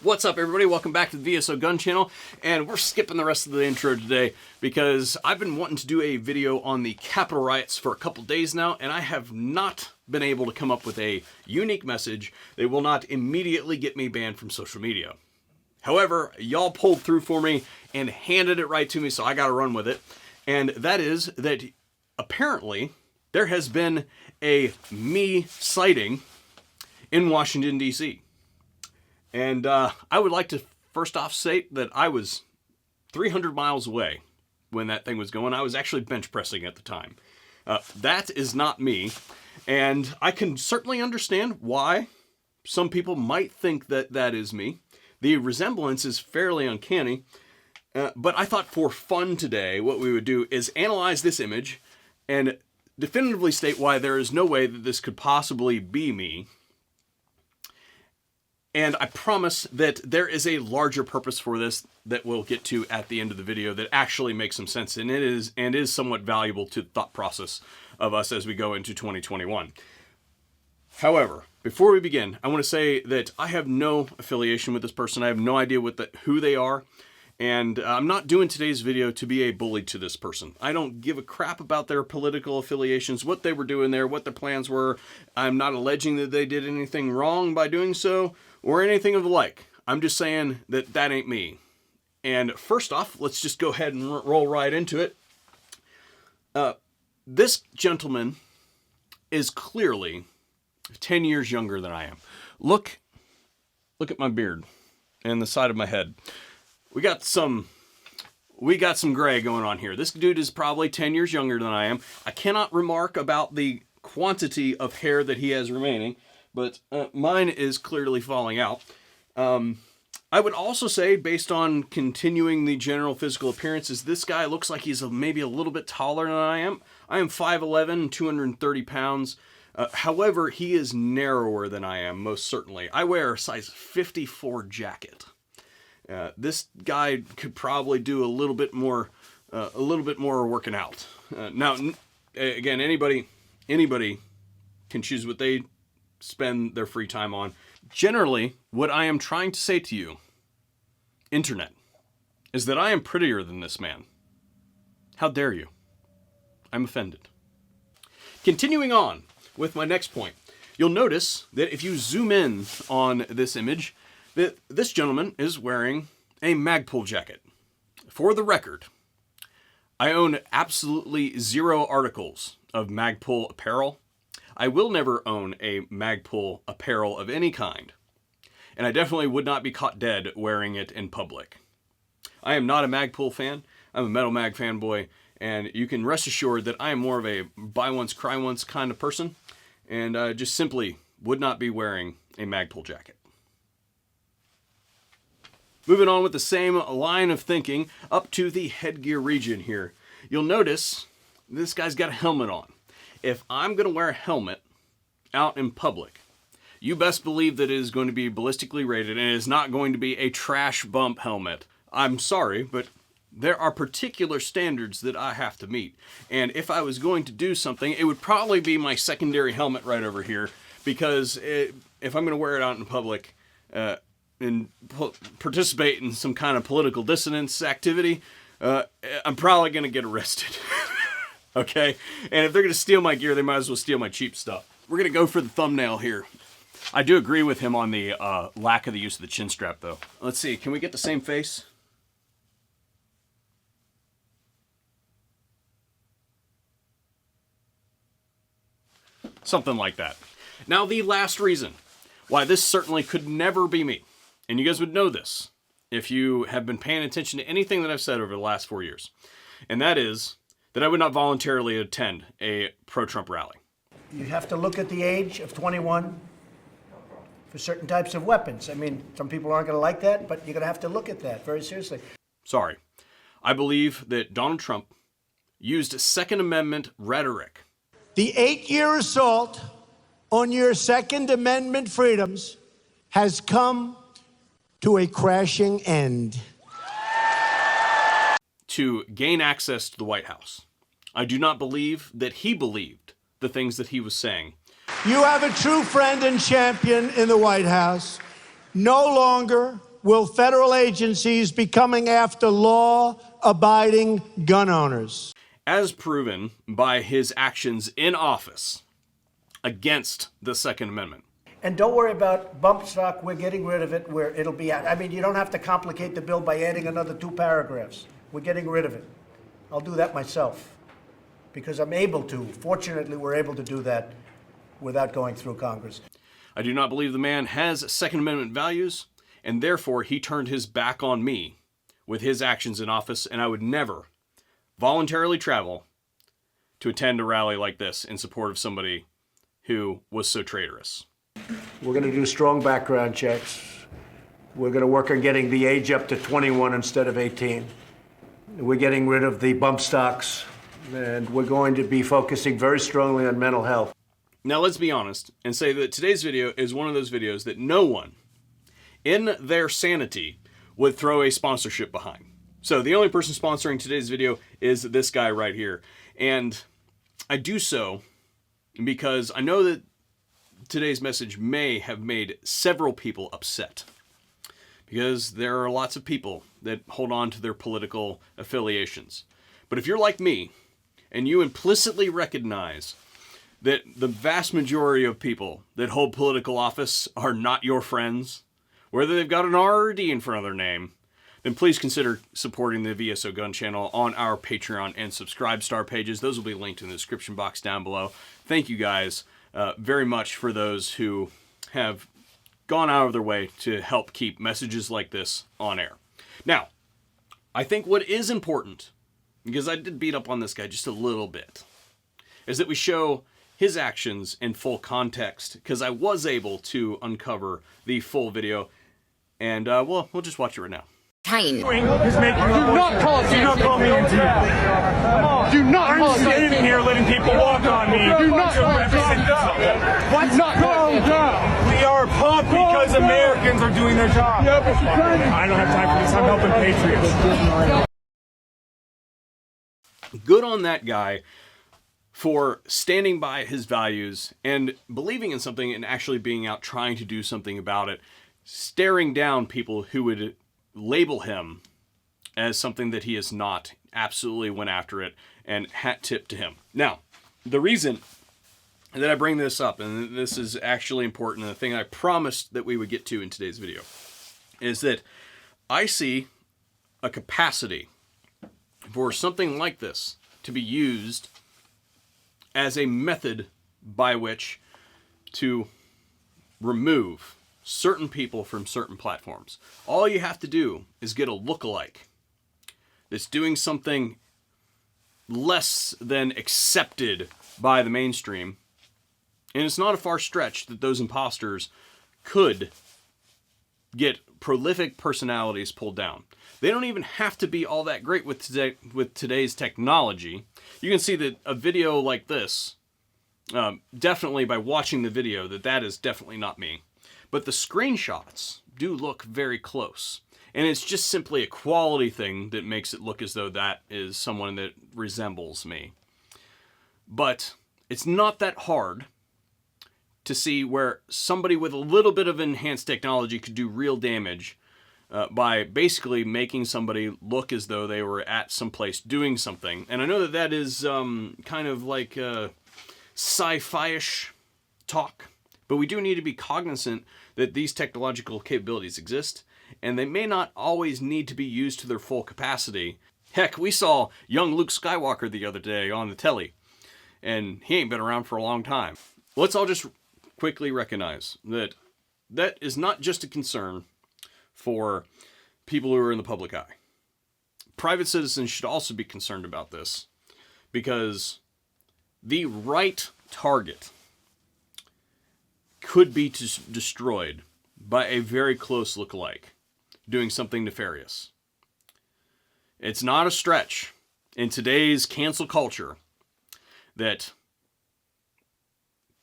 What's up, everybody? Welcome back to the VSO Gun Channel, and we're skipping the rest of the intro today because I've been wanting to do a video on the Capitol riots for a couple days now, and I have not been able to come up with a unique message that will not immediately get me banned from social media. However, y'all pulled through for me and handed it right to me, so I gotta run with it. And that is that apparently there has been a me sighting in Washington, D.C. And I would like to first off state that I was 300 miles away when that thing was going. I was actually bench pressing at the time. That is not me. And I can certainly understand why some people might think that that is me. The resemblance is fairly uncanny. But I thought for fun today, what we would do is analyze this image and definitively state why there is no way that this could possibly be me. And I promise that there is a larger purpose for this that we'll get to at the end of the video that actually makes some sense, and it is somewhat valuable to the thought process of us as we go into 2021. However, before we begin, I want to say that I have no affiliation with this person. I have no idea who they are, and I'm not doing today's video to be a bully to this person. I don't give a crap about their political affiliations, what they were doing there, what their plans were. I'm not alleging that they did anything wrong by doing so, or anything of the like. I'm just saying that that ain't me. And first off, let's just go ahead and roll right into it. This gentleman is clearly 10 years younger than I am. Look at my beard and the side of my head. We got some gray going on here. This dude is probably 10 years younger than I am. I cannot remark about the quantity of hair that he has remaining, but mine is clearly falling out. I would also say, based on continuing the general physical appearances, this guy looks like he's maybe a little bit taller than I am. I am 5'11", 230 pounds. However, he is narrower than I am, most certainly. I wear a size 54 jacket. This guy could probably do a little bit more working out. Now, again, anybody can choose what they spend their free time on. Generally, what I am trying to say to you, Internet, is that I am prettier than this man. How dare you? I'm offended. Continuing on with my next point, you'll notice that if you zoom in on this image, that this gentleman is wearing a Magpul jacket. For the record, I own absolutely 0 articles of Magpul apparel. I will never own a Magpul apparel of any kind, and I definitely would not be caught dead wearing it in public. I am not a Magpul fan. I'm a Metal Mag fanboy, and you can rest assured that I am more of a buy once, cry once kind of person, and just simply would not be wearing a Magpul jacket. Moving on with the same line of thinking up to the headgear region here. You'll notice this guy's got a helmet on. If I'm going to wear a helmet out in public, you best believe that it is going to be ballistically rated and it is not going to be a trash bump helmet. I'm sorry, but there are particular standards that I have to meet. And if I was going to do something, it would probably be my secondary helmet right over here, because if I'm going to wear it out in public and participate in some kind of political dissonance activity, I'm probably going to get arrested. Okay? And if they're going to steal my gear, they might as well steal my cheap stuff. We're going to go for the thumbnail here. I do agree with him on the lack of the use of the chin strap, though. Let's see. Can we get the same face? Something like that. Now, the last reason why this certainly could never be me, and you guys would know this if you have been paying attention to anything that I've said over the last 4 years, and that is that I would not voluntarily attend a pro-Trump rally. You have to look at the age of 21 for certain types of weapons. I mean, some people aren't going to like that, but you're going to have to look at that very seriously. Sorry. I believe that Donald Trump used Second Amendment rhetoric. The 8-year assault on your Second Amendment freedoms has come to a crashing end. To gain access to the White House. I do not believe that he believed the things that he was saying. You have a true friend and champion in the White House. No longer will federal agencies be coming after law-abiding gun owners. As proven by his actions in office against the Second Amendment. And don't worry about bump stock. We're getting rid of it where it'll be at. I mean, you don't have to complicate the bill by adding another 2 paragraphs. We're getting rid of it. I'll do that myself because I'm able to. Fortunately, we're able to do that without going through Congress. I do not believe the man has Second Amendment values, and therefore he turned his back on me with his actions in office, and I would never voluntarily travel to attend a rally like this in support of somebody who was so traitorous. We're going to do strong background checks. We're going to work on getting the age up to 21 instead of 18. We're getting rid of the bump stocks, and we're going to be focusing very strongly on mental health. Now let's be honest and say that today's video is one of those videos that no one in their sanity would throw a sponsorship behind. So the only person sponsoring today's video is this guy right here. And I do so because I know that today's message may have made several people upset. Because there are lots of people that hold on to their political affiliations. But if you're like me, and you implicitly recognize that the vast majority of people that hold political office are not your friends, whether they've got an R or D in front of their name, then please consider supporting the VSO Gun Channel on our Patreon and Subscribe Star pages. Those will be linked in the description box down below. Thank you guys very much for those who have gone out of their way to help keep messages like this on air. Now, I think what is important, because I did beat up on this guy just a little bit, is that we show his actions in full context, because I was able to uncover the full video, and we'll just watch it right now. Do not call me into it. Do not call me standing here letting people walk on me. Do not represent them. What? Not calm down. We are pumped because Americans are doing their job. I don't have time for this. I'm helping patriots. Good on that guy for standing by his values and believing in something and actually being out trying to do something about it, staring down people who would label him as something that he is not. Absolutely went after it, and hat tip to him. Now, the reason that I bring this up, and this is actually important, and the thing I promised that we would get to in today's video, is that I see a capacity for something like this to be used as a method by which to remove certain people from certain platforms. All you have to do is get a lookalike that's doing something less than accepted by the mainstream, and it's not a far stretch that those imposters could get prolific personalities pulled down. They don't even have to be all that great with today's technology. You can see that a video like this, definitely by watching the video, that is definitely not me. But the screenshots do look very close. And it's just simply a quality thing that makes it look as though that is someone that resembles me. But it's not that hard to see where somebody with a little bit of enhanced technology could do real damage by basically making somebody look as though they were at some place doing something. And I know that that is kind of like sci-fi-ish talk, but we do need to be cognizant that these technological capabilities exist, and they may not always need to be used to their full capacity. Heck, we saw young Luke Skywalker the other day on the telly, and he ain't been around for a long time. Let's all just quickly recognize that that is not just a concern for people who are in the public eye. Private citizens should also be concerned about this, because the right target could be destroyed by a very close lookalike doing something nefarious. It's not a stretch in today's cancel culture that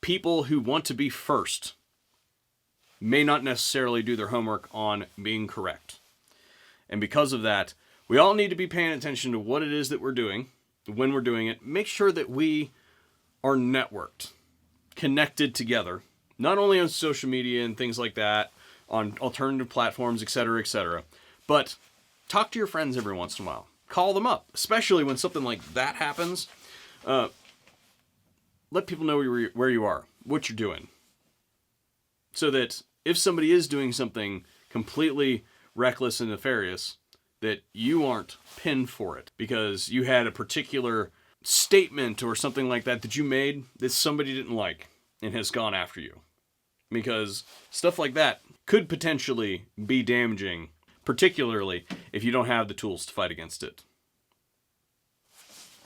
people who want to be first may not necessarily do their homework on being correct. And because of that, we all need to be paying attention to what it is that we're doing, when we're doing it. Make sure that we are networked, connected together, not only on social media and things like that, on alternative platforms, etc., etc. But talk to your friends every once in a while. Call them up, especially when something like that happens. Let people know where you are, what you're doing, so that if somebody is doing something completely reckless and nefarious, that you aren't pinned for it because you had a particular statement or something like that you made that somebody didn't like and has gone after you. Because stuff like that could potentially be damaging, particularly if you don't have the tools to fight against it.